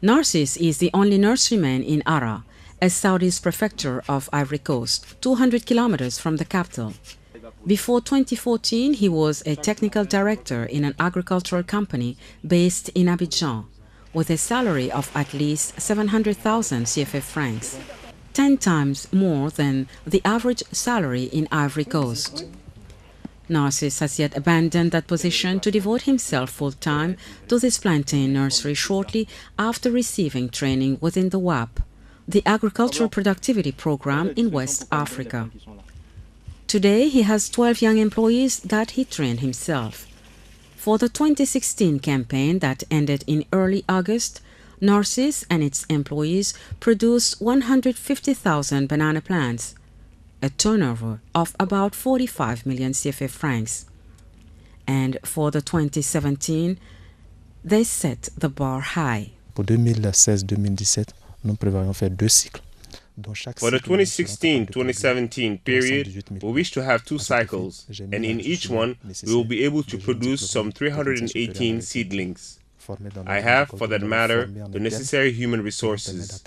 Narcisse is the only nurseryman in Ara, a Saudi's prefecture of Ivory Coast, 200 kilometers from the capital. Before 2014, he was a technical director in an agricultural company based in Abidjan, with a salary of at least 700,000 CFA francs, 10 times more than the average salary in Ivory Coast. Narcisse has yet abandoned that position to devote himself full-time to this plantain nursery shortly after receiving training within the WAP, the Agricultural Productivity Program in West Africa. Today, he has 12 young employees that he trained himself. For the 2016 campaign that ended in early August, Narcisse and its employees produced 150,000 banana plants, a turnover of about 45 million CFA francs. And for the 2017, they set the bar high. Pour 2016-2017, nous prévoyons faire 2 cycles. For the 2016-2017 period, we wish to have 2 cycles, and in each one, we will be able to produce some 318 seedlings. I have, for that matter, the necessary human resources.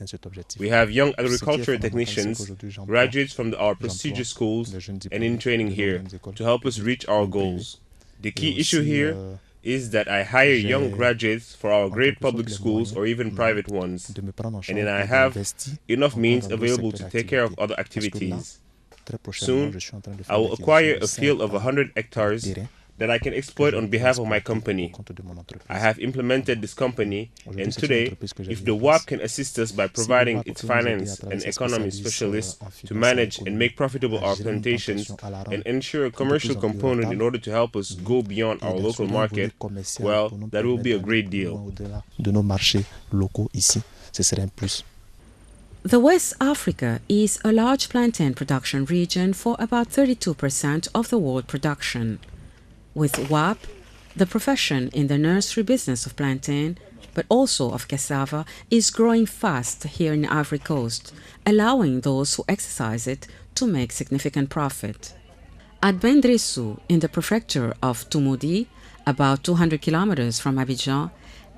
We have young agricultural technicians, graduates from our prestigious schools, and in training here to help us reach our goals. The key issue here is that I hire young graduates for our great public schools or even private ones, and then I have enough means available to take care of other activities. Soon, I will acquire a field of 100 hectares that I can exploit on behalf of my company. I have implemented this company, and today, if the WAP can assist us by providing its finance and economy specialists to manage and make profitable our plantations and ensure a commercial component in order to help us go beyond our local market, well, that will be a great deal. The West Africa is a large plantain production region for about 32% of the world production. With WAP, the profession in the nursery business of plantain, but also of cassava, is growing fast here in Ivory Coast, allowing those who exercise it to make significant profit. At Bendressou, in the prefecture of Toumoudi, about 200 kilometers from Abidjan,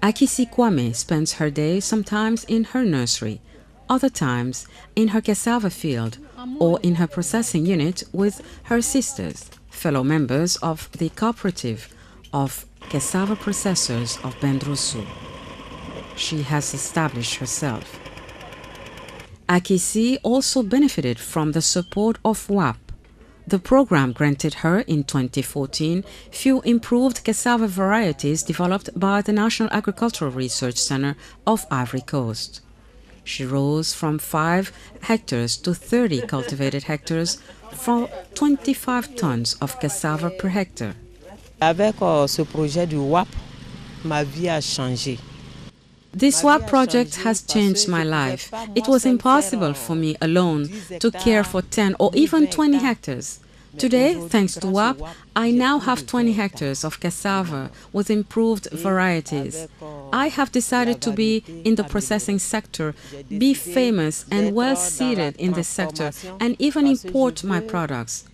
Akissi Kwame spends her day sometimes in her nursery, other times in her cassava field or in her processing unit with her sisters, fellow members of the cooperative of cassava processors of Bendressou. She has established herself. Akissi also benefited from the support of WAP. The program granted her in 2014 few improved cassava varieties developed by the National Agricultural Research Center of Ivory Coast. She rose from 5 hectares to 30 cultivated hectares for 25 tons of cassava per hectare. Avec ce projet du WAP, ma vie a changé. This WAP project has changed my life. It was impossible for me alone to care for 10 or even 20 hectares. Today, thanks to WAP, I now have 20 hectares of cassava with improved varieties. I have decided to be in the processing sector, be famous and well seated in this sector, and even import my products.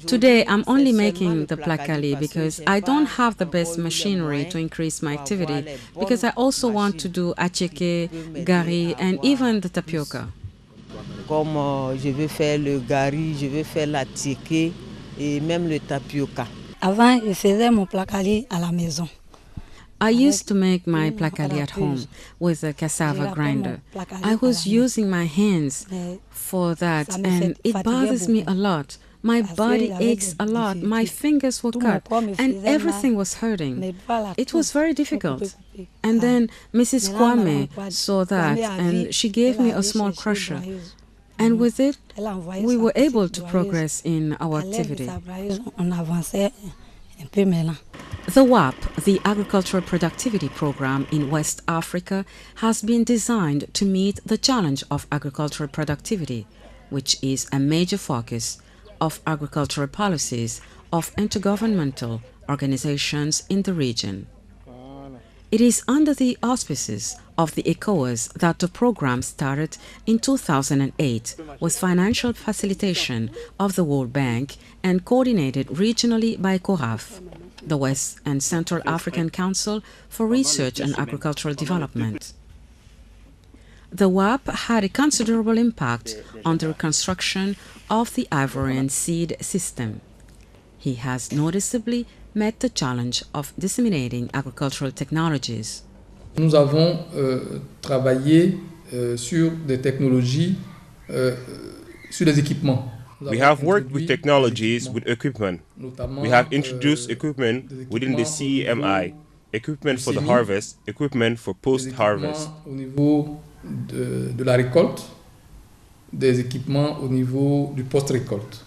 Today, I'm only making the placali because I don't have the best machinery to increase my activity, because I also want to do acheke, gari, and even the tapioca. Comme je vais faire le gari, je vais faire la tieke et même le tapioca. Avant, je faisais mon placali à la maison. I used to make my placali at home with a cassava grinder. I was using my hands for that, and it bothers me a lot. My body aches a lot, my fingers were cut, and everything was hurting. It was very difficult. And then Mrs. Kwame saw that, and she gave me a small crusher. And with it, we were able to progress in our activity. The WAP, the Agricultural Productivity Program in West Africa, has been designed to meet the challenge of agricultural productivity, which is a major focus of agricultural policies of intergovernmental organizations in the region. It is under the auspices of the ECOWAS that the program started in 2008 with financial facilitation of the World Bank and coordinated regionally by CORAF, the West and Central African Council for Research and Agricultural Development. The WAP had a considerable impact on the reconstruction of the Ivorian seed system. He has noticeably met the challenge of disseminating agricultural technologies. Nous avons travaillé sur des technologies, sur des équipements. We have worked with technologies, with equipment. We have introduced equipment within the CEMI, equipment for the harvest, equipment for post-harvest. Au niveau de la récolte, des équipements au niveau du post-récolte.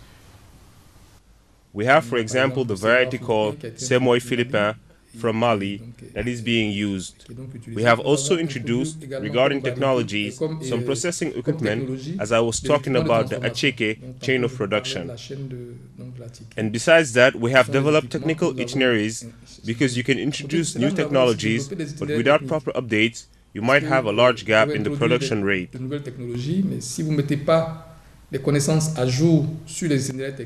We have, for example, the variety called Semoy Philippin from Mali that is being used. We have also introduced, regarding technologies, some processing equipment, as I was talking about the Acheke chain of production. And besides that, we have developed technical itineraries, because you can introduce new technologies, but without proper updates, you might have a large gap in the production rate.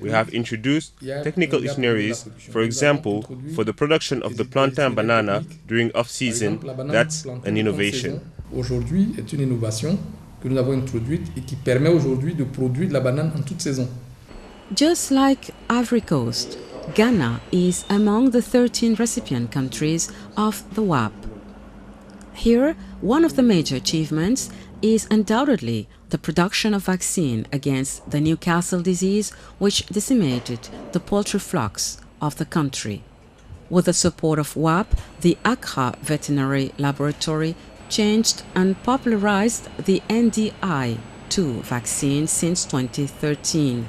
We have introduced technical itineraries, for example, for the production of the plantain banana during off-season. That's an innovation. Aujourd'hui est une innovation que nous avons introduite et qui permet aujourd'hui de produire de la banane en toute saison. Just like Ivory Coast, Ghana is among the 13 recipient countries of the WAP. Here, one of the major achievements is undoubtedly the production of vaccine against the Newcastle disease, which decimated the poultry flocks of the country. With the support of WAP, the Accra Veterinary Laboratory changed and popularized the NDI-2 vaccine since 2013.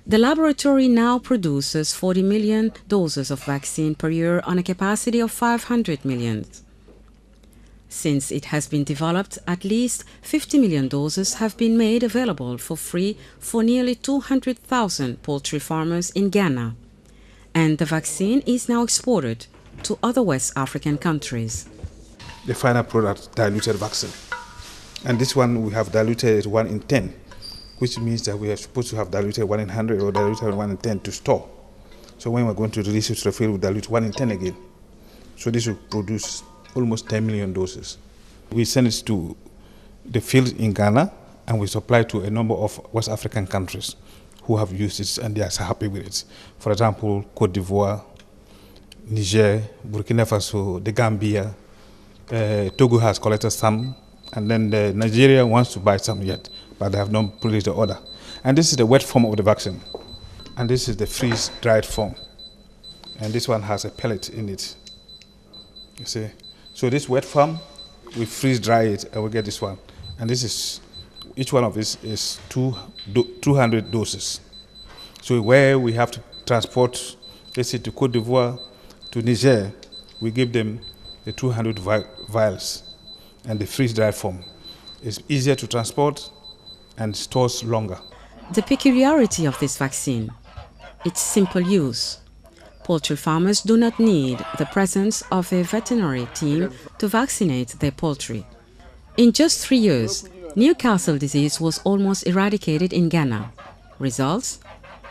The laboratory now produces 40 million doses of vaccine per year on a capacity of 500 million. Since it has been developed, at least 50 million doses have been made available for free for nearly 200,000 poultry farmers in Ghana. And the vaccine is now exported to other West African countries. The final product, diluted vaccine. And this one we have diluted 1 in 10, which means that we are supposed to have diluted 1 in 100 or diluted 1 in 10 to store. So when we're going to release it to the field, we dilute 1 in 10 again. So this will produce almost 10 million doses. We send it to the field in Ghana, and we supply to a number of West African countries who have used it and they are happy with it. For example, Cote d'Ivoire, Niger, Burkina Faso, the Gambia, Togo has collected some, and then Nigeria wants to buy some yet, but they have not placed the order. And this is the wet form of the vaccine, and this is the freeze-dried form. And this one has a pellet in it, you see. So this wet form, we freeze-dry it, and we get this one. And this is, each one of this is 200 doses. So where we have to transport, let's say to Cote d'Ivoire, to Niger, we give them the 200 vials and the freeze-dried form. It's easier to transport and stores longer. The peculiarity of this vaccine, its simple use. Poultry farmers do not need the presence of a veterinary team to vaccinate their poultry. In just 3 years, Newcastle disease was almost eradicated in Ghana. Results?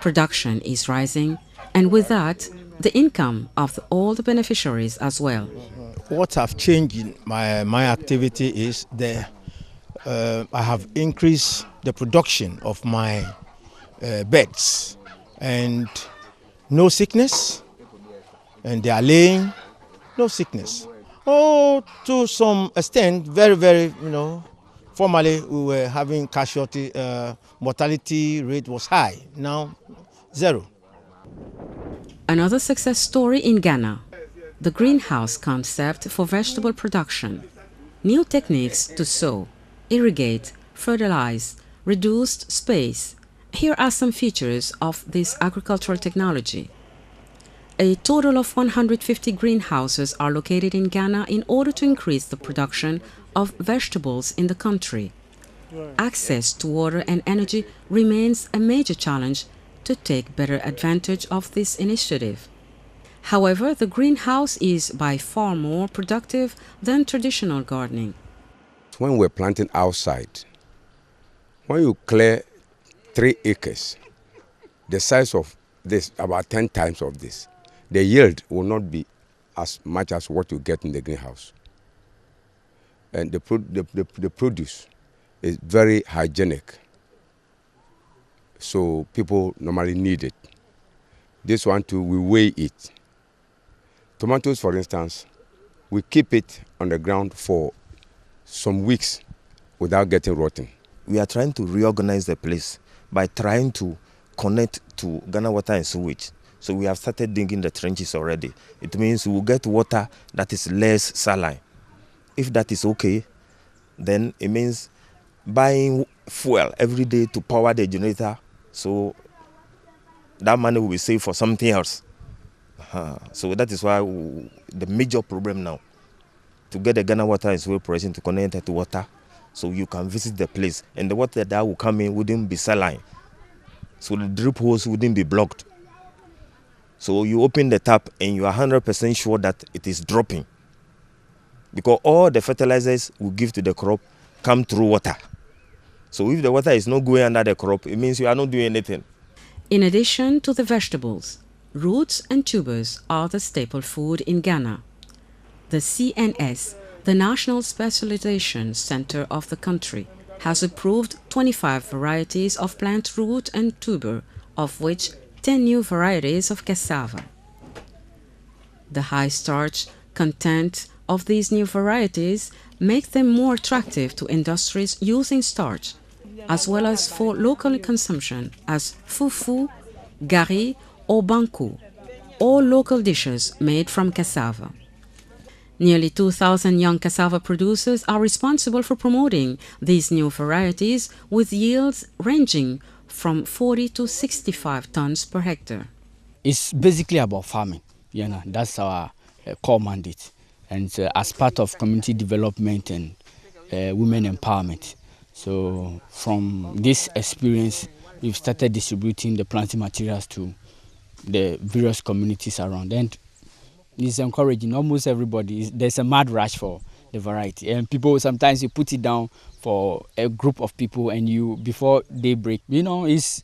Production is rising, and with that, the income of all the beneficiaries as well. What have changed in my activity is that I have increased the production of my birds, and no sickness, and they are laying, no sickness. Oh, to some extent, very, formerly we were having casualty, mortality rate was high, now 0. Another success story in Ghana, the greenhouse concept for vegetable production. New techniques to sow, irrigate, fertilize, reduced space. Here are some features of this agricultural technology. A total of 150 greenhouses are located in Ghana in order to increase the production of vegetables in the country. Access to water and energy remains a major challenge to take better advantage of this initiative. However, the greenhouse is by far more productive than traditional gardening. When we're planting outside, when you clear 3 acres, the size of this, about 10 times of this, the yield will not be as much as what you get in the greenhouse. And the produce is very hygienic. So people normally need it. This one too, we weigh it. Tomatoes, for instance, we keep it on the ground for some weeks without getting rotten. We are trying to reorganize the place by trying to connect to Ghana Water and Sewage. So we have started digging the trenches already. It means we will get water that is less saline. If that is okay, then it means buying fuel every day to power the generator. So that money will be saved for something else. So that is why the major problem now, to get the Ghana Water and Sewage Corporation to connect it to water, so you can visit the place, and the water that will come in wouldn't be saline, so the drip hose wouldn't be blocked. So you open the tap and you are 100% sure that it is dropping, because all the fertilizers we give to the crop come through water. So if the water is not going under the crop, it means you are not doing anything. In addition to the vegetables, roots and tubers are the staple food in Ghana. The CNS, the National Specialization Center of the country, has approved 25 varieties of plant root and tuber, of which 10 new varieties of cassava. The high starch content of these new varieties make them more attractive to industries using starch, as well as for local consumption as fufu, gari or banku, all local dishes made from cassava. Nearly 2,000 young cassava producers are responsible for promoting these new varieties, with yields ranging from 40 to 65 tons per hectare. It's basically about farming. That's our core mandate. And as part of community development and women empowerment. So from this experience, we've started distributing the planting materials to the various communities around. And it's encouraging almost everybody. There's a mad rush for the variety. And people, sometimes you put it down for a group of people and you, before daybreak, it's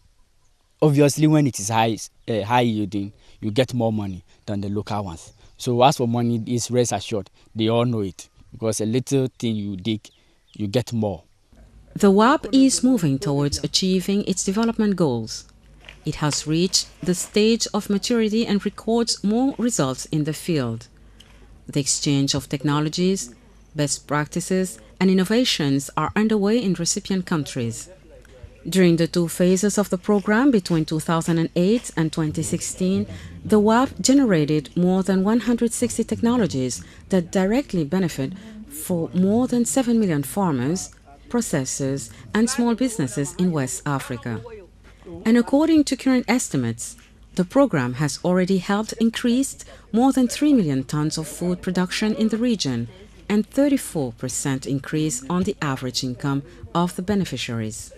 obviously when it is high yielding, you get more money than the local ones. So as for money, it's rest assured. They all know it, because a little thing you dig, you get more. The WAP is moving towards achieving its development goals. It has reached the stage of maturity and records more results in the field. The exchange of technologies, best practices, and innovations are underway in recipient countries. During the 2 phases of the program between 2008 and 2016, the WAP generated more than 160 technologies that directly benefit for more than 7 million farmers, processors, and small businesses in West Africa. And according to current estimates, the program has already helped increase more than 3 million tons of food production in the region and 34% increase on the average income of the beneficiaries.